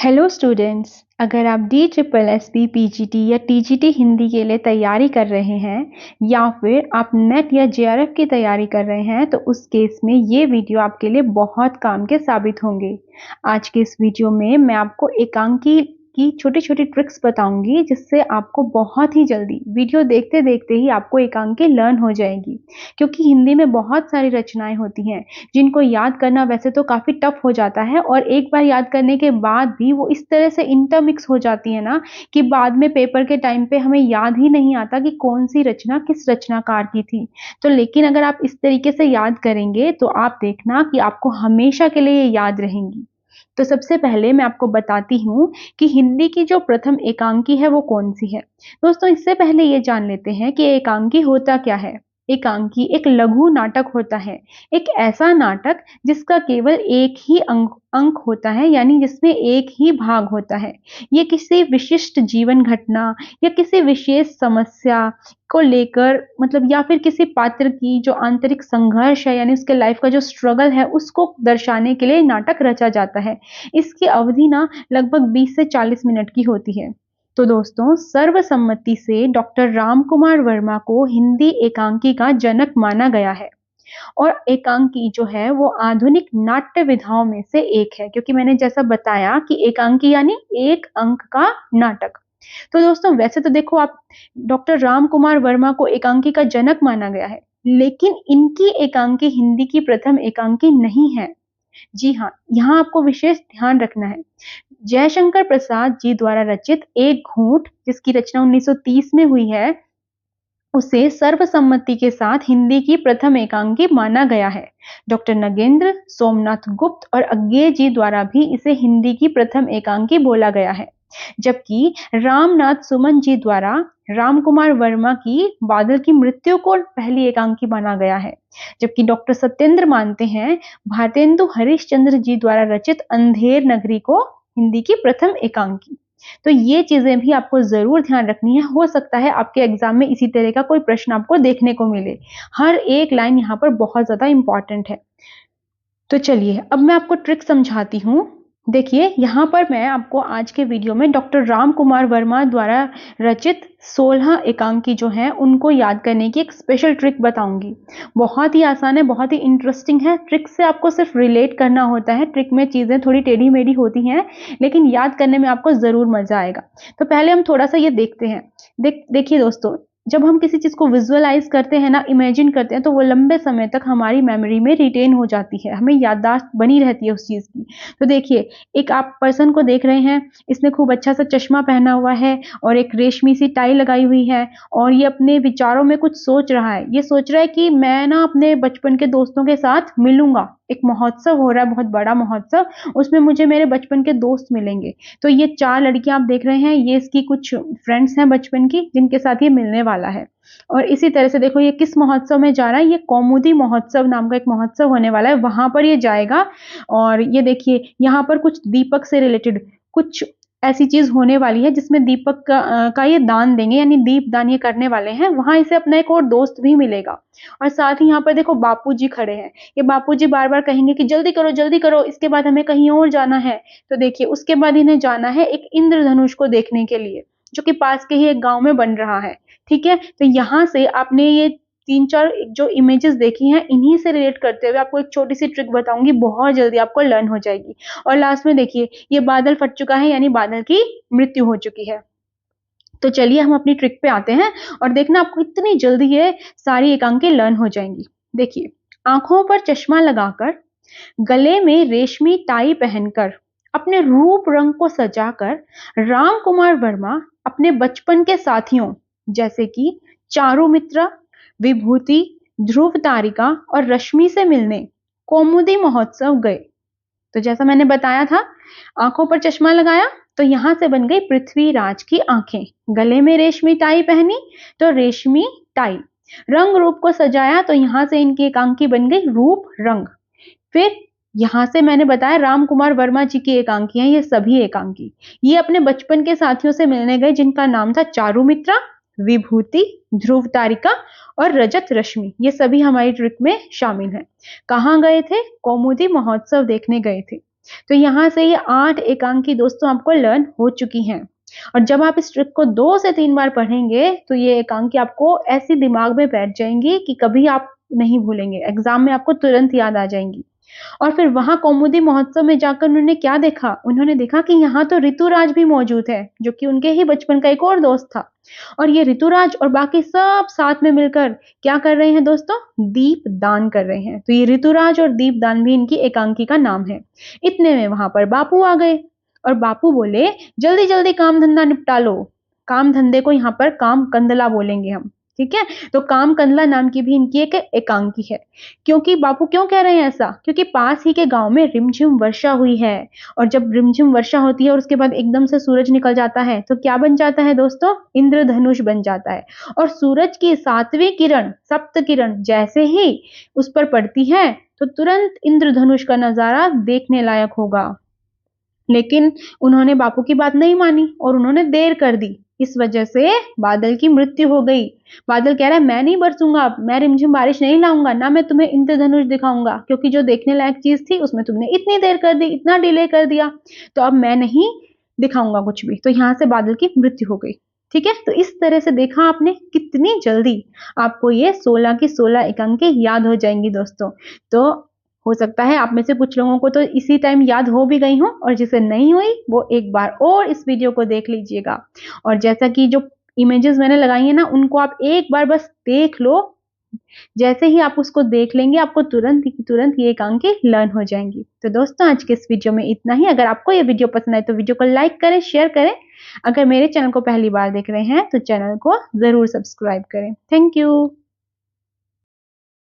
Hello students. अगर आप D triple S P P G T या टी जी टी हिंदी के लिए तैयारी कर रहे हैं या फिर आप नेट या जे आर एफ की तैयारी कर रहे हैं तो उस केस में ये वीडियो आपके लिए बहुत काम के साबित होंगे। आज के इस वीडियो में मैं आपको एकांकी की छोटी छोटी ट्रिक्स बताऊंगी जिससे आपको बहुत ही जल्दी वीडियो देखते देखते ही आपको एकांकी लर्न हो जाएगी। क्योंकि हिंदी में बहुत सारी रचनाएं होती हैं जिनको याद करना वैसे तो काफ़ी टफ हो जाता है और एक बार याद करने के बाद भी वो इस तरह से इंटरमिक्स हो जाती है ना कि बाद में पेपर के टाइम पे हमें याद ही नहीं आता कि कौन सी रचना किस रचनाकार की थी। तो लेकिन अगर आप इस तरीके से याद करेंगे तो आप देखना कि आपको हमेशा के लिए ये याद रहेंगी। तो सबसे पहले मैं आपको बताती हूँ कि हिंदी की जो प्रथम एकांकी है वो कौन सी है। दोस्तों, इससे पहले ये जान लेते हैं कि एकांकी होता क्या है। एकांकी एक लघु नाटक होता है, एक ऐसा नाटक जिसका केवल एक ही अंक होता है, यानी जिसमें एक ही भाग होता है। ये किसी विशिष्ट जीवन घटना या किसी विशेष समस्या को लेकर मतलब या फिर किसी पात्र की जो आंतरिक संघर्ष है यानी उसके लाइफ का जो स्ट्रगल है उसको दर्शाने के लिए नाटक रचा जाता है। इसकी अवधि ना लगभग 20 से 40 मिनट की होती है। तो दोस्तों, सर्वसम्मति से डॉक्टर राम कुमार वर्मा को हिंदी एकांकी का जनक माना गया है। और एकांकी जो है वो आधुनिक नाट्य विधाओं में से एक है, क्योंकि मैंने जैसा बताया कि एकांकी यानी एक अंक का नाटक। तो दोस्तों, वैसे तो देखो आप, डॉक्टर राम कुमार वर्मा को एकांकी का जनक माना गया है, लेकिन इनकी एकांकी हिंदी की प्रथम एकांकी नहीं है। जी हाँ, यहाँ आपको विशेष ध्यान रखना है। जयशंकर प्रसाद जी द्वारा रचित एक घूंट, जिसकी रचना 1930 में हुई है, उसे सर्वसम्मति के साथ हिंदी की प्रथम एकांकी माना गया है। डॉक्टर नगेंद्र, सोमनाथ गुप्त और अज्ञे जी द्वारा भी इसे हिंदी की प्रथम एकांकी बोला गया है। जबकि रामनाथ सुमन जी द्वारा राम कुमार वर्मा की बादल की मृत्यु को पहली एकांकी माना गया है। जबकि डॉक्टर सत्येंद्र मानते हैं भारतेंदु हरिश्चंद्र जी द्वारा रचित अंधेर नगरी को हिंदी की प्रथम एकांकी। तो ये चीजें भी आपको जरूर ध्यान रखनी है। हो सकता है आपके एग्जाम में इसी तरह का कोई प्रश्न आपको देखने को मिले। हर एक लाइन यहाँ पर बहुत ज्यादा इंपॉर्टेंट है। तो चलिए अब मैं आपको ट्रिक समझाती हूँ। देखिए, यहाँ पर मैं आपको आज के वीडियो में डॉक्टर राम कुमार वर्मा द्वारा रचित 16 एकांकी जो हैं उनको याद करने की एक स्पेशल ट्रिक बताऊंगी। बहुत ही आसान है, बहुत ही इंटरेस्टिंग है। ट्रिक से आपको सिर्फ रिलेट करना होता है। ट्रिक में चीजें थोड़ी टेढ़ी मेढ़ी होती हैं, लेकिन याद करने में आपको जरूर मजा आएगा। तो पहले हम थोड़ा सा ये देखते हैं। देखिए दोस्तों, जब हम किसी चीज को विजुअलाइज करते हैं ना, इमेजिन करते हैं, तो वो लंबे समय तक हमारी मेमोरी में रिटेन हो जाती है, हमें याददाश्त बनी रहती है उस चीज की। तो देखिए, एक आप पर्सन को देख रहे हैं, इसने खूब अच्छा सा चश्मा पहना हुआ है और एक रेशमी सी टाई लगाई हुई है और ये अपने विचारों में कुछ सोच रहा है। ये सोच रहा है कि मैं ना अपने बचपन के दोस्तों के साथ मिलूंगा। एक महोत्सव हो रहा है, बहुत बड़ा महोत्सव, उसमें मुझे मेरे बचपन के दोस्त मिलेंगे। तो ये 4 लड़कियां आप देख रहे हैं, ये इसकी कुछ फ्रेंड्स हैं बचपन की, जिनके साथ ये मिलने वाला है। और इसी तरह से देखो, ये किस महोत्सव में जा रहा है, ये कौमुदी महोत्सव नाम का एक महोत्सव होने वाला है, वहां पर ये जाएगा। और ये देखिए, यहाँ पर कुछ दीपक से रिलेटेड कुछ ऐसी चीज होने वाली है जिसमें दीपक का ये दान देंगे, यानी दीप दान ये करने वाले हैं। वहां इसे अपना एक और दोस्त भी मिलेगा। और साथ ही यहाँ पर देखो बापूजी खड़े हैं। ये बापूजी बार बार कहेंगे कि जल्दी करो, इसके बाद हमें कहीं और जाना है। तो देखिए, उसके बाद इन्हें जाना है एक इंद्रधनुष को देखने के लिए, जो कि पास के ही एक गांव में बन रहा है। ठीक है, तो यहाँ से आपने ये 3-4 जो इमेजेस देखी हैं, इन्हीं से रिलेट करते हुए आपको एक छोटी सी ट्रिक बताऊंगी, बहुत जल्दी आपको लर्न हो जाएगी। और लास्ट में देखिए, ये बादल फट चुका है, यानी बादल की मृत्यु हो चुकी है। तो चलिए हम अपनी ट्रिक पे आते हैं और देखना आपको इतनी जल्दी ये सारी एकांकें लर्न हो जाएंगी। देखिए, आंखों पर चश्मा लगाकर, गले में रेशमी टाई पहनकर, अपने रूप रंग को सजाकर राम कुमार वर्मा अपने बचपन के साथियों जैसे कि चारुमित्रा, विभूति, ध्रुव तारिका और रश्मि से मिलने कौमुदी महोत्सव गए। तो जैसा मैंने बताया था, आंखों पर चश्मा लगाया तो यहां से बन गई पृथ्वीराज की आंखें। गले में रेशमी टाई पहनी तो रेशमी टाई। रंग रूप को सजाया तो यहां से इनकी एकांकी बन गई रूप रंग। फिर यहां से मैंने बताया राम कुमार वर्मा जी की एकांकी हैं ये सभी एकांकी। ये अपने बचपन के साथियों से मिलने गए, जिनका नाम था चारुमित्रा, विभूति, ध्रुव तारिका और रजत रश्मि। ये सभी हमारी ट्रिक में शामिल हैं। कहाँ गए थे? कौमुदी महोत्सव देखने गए थे। तो यहाँ से ये 8 एकांकी दोस्तों आपको लर्न हो चुकी हैं। और जब आप इस ट्रिक को 2 से 3 बार पढ़ेंगे तो ये एकांकी आपको ऐसी दिमाग में बैठ जाएंगी कि कभी आप नहीं भूलेंगे, एग्जाम में आपको तुरंत याद आ जाएंगी। और फिर वहां कौमुदी महोत्सव में जाकर उन्होंने क्या देखा, उन्होंने देखा कि यहाँ तो ऋतुराज भी मौजूद है, जो कि उनके ही बचपन का एक और दोस्त था। और ये ऋतुराज और बाकी सब साथ में मिलकर क्या कर रहे हैं दोस्तों, दीप दान कर रहे हैं। तो ये ऋतुराज और दीप दान भी इनकी एकांकी का नाम है। इतने में वहां पर बापू आ गए और बापू बोले, जल्दी जल्दी काम धंधा निपटा लो। काम धंधे को यहाँ पर काम कंदला बोलेंगे हम, ठीक है। तो काम कंदला नाम की भी इनकी एक एकांकी है। क्योंकि बापू क्यों कह रहे हैं ऐसा, क्योंकि पास ही के गांव में रिमझिम वर्षा हुई है। और जब रिमझिम वर्षा होती है और उसके बाद एकदम से सूरज निकल जाता है तो क्या बन जाता है दोस्तों, इंद्रधनुष बन जाता है। और सूरज की 7वीं किरण, सप्त किरण जैसे ही उस पर पड़ती है तो तुरंत इंद्रधनुष का नजारा देखने लायक होगा। लेकिन उन्होंने बापू की बात नहीं मानी और उन्होंने देर कर दी। इस वजह से बादल की मृत्यु हो गई। बादल कह रहा है, मैं नहीं बरसूंगा, मैं रिमझिम बारिश नहीं लाऊंगा, ना मैं तुम्हें इंद्रधनुष दिखाऊंगा, क्योंकि जो देखने लायक चीज थी उसमें तुमने इतनी देर कर दी, इतना डिले कर दिया, तो अब मैं नहीं दिखाऊंगा कुछ भी। तो यहाँ से बादल की मृत्यु हो गई। ठीक है, तो इस तरह से देखा आपने कितनी जल्दी आपको ये 16 की 16 एकांकें याद हो जाएंगी दोस्तों। तो हो सकता है आप में से कुछ लोगों को तो इसी टाइम याद हो भी गई हो, और जिसे नहीं हुई वो एक बार और इस वीडियो को देख लीजिएगा। और जैसा कि जो इमेजेस मैंने लगाई है ना, उनको आप एक बार बस देख लो। जैसे ही आप उसको देख लेंगे आपको तुरंत तुरंत ये एकांकें लर्न हो जाएंगी। तो दोस्तों आज के इस वीडियो में इतना ही। अगर आपको ये वीडियो पसंद आए तो वीडियो को लाइक करें, शेयर करें। अगर मेरे चैनल को पहली बार देख रहे हैं तो चैनल को जरूर सब्सक्राइब करें। Thank you.